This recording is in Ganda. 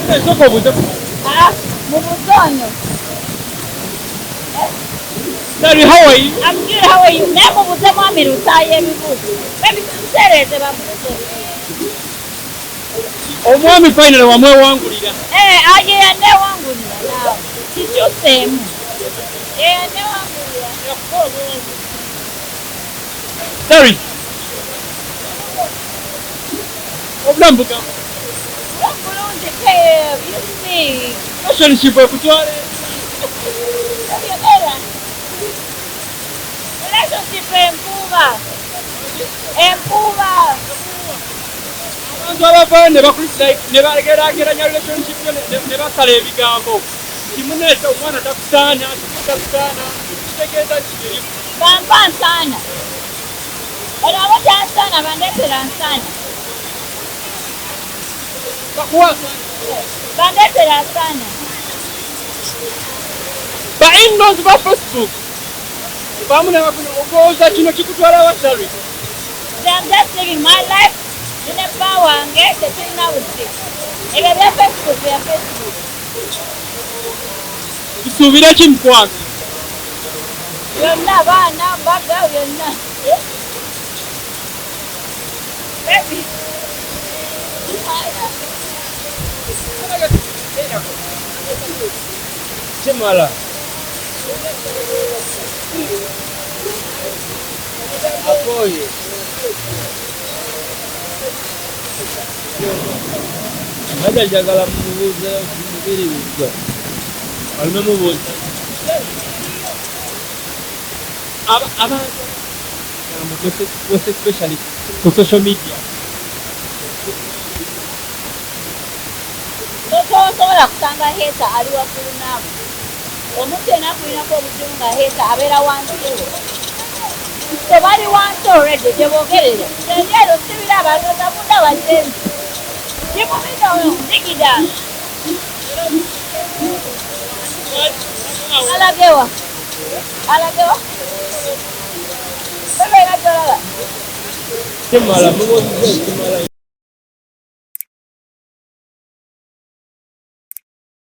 Soko buze. Mu butonyo. Zari, how are you? I'm good, how are you? Nemo buze mwami rutaye bibuze. Baby tusereze babuze. Omwami finally wamwewangulira. Aje yane wangulira nawe. Kikyusemu. Yane wangulira. Zari. Obulamu bugamba. Bulungi babe, you see. Relationship ekutwala. Relationship empuba. Abantu abava ne bakulisa ne balegeraageranya relationship ne basala ebigambo. Kimuneeta omwana takusaana, takusaana, kitegeeza kiri. Bampa nsaana. Ono abatansana bandeetera nsaana. Bakuwasa. Bandeetera nsaana. Ba-indoors ba Facebook. Bamu ne bakuna okwoza kino kikutwala wa Zari. I'm just living my life in a power and get the thing now with it. If I have Facebook, we have Facebook. Kisuubira ki mukwano? Byonna baana bagga byonna. Baby. Kimala. Apoye. Hada jagala mubuuza bibiri biggwa. Alina mubuuza. Abantu especially ku social media. Tosobola kusanga heta ali waggulu naawe. Omuntu yenna akulinako obuzibu nga heta abeera wansi ewo. Tebali wansi already gye boogerera. Leero sibira abantu bafunda wasenzi. Kimumina oyo ndigida. Alagewa. Bebe nga gyolaba. Kimala mubuuza Kimala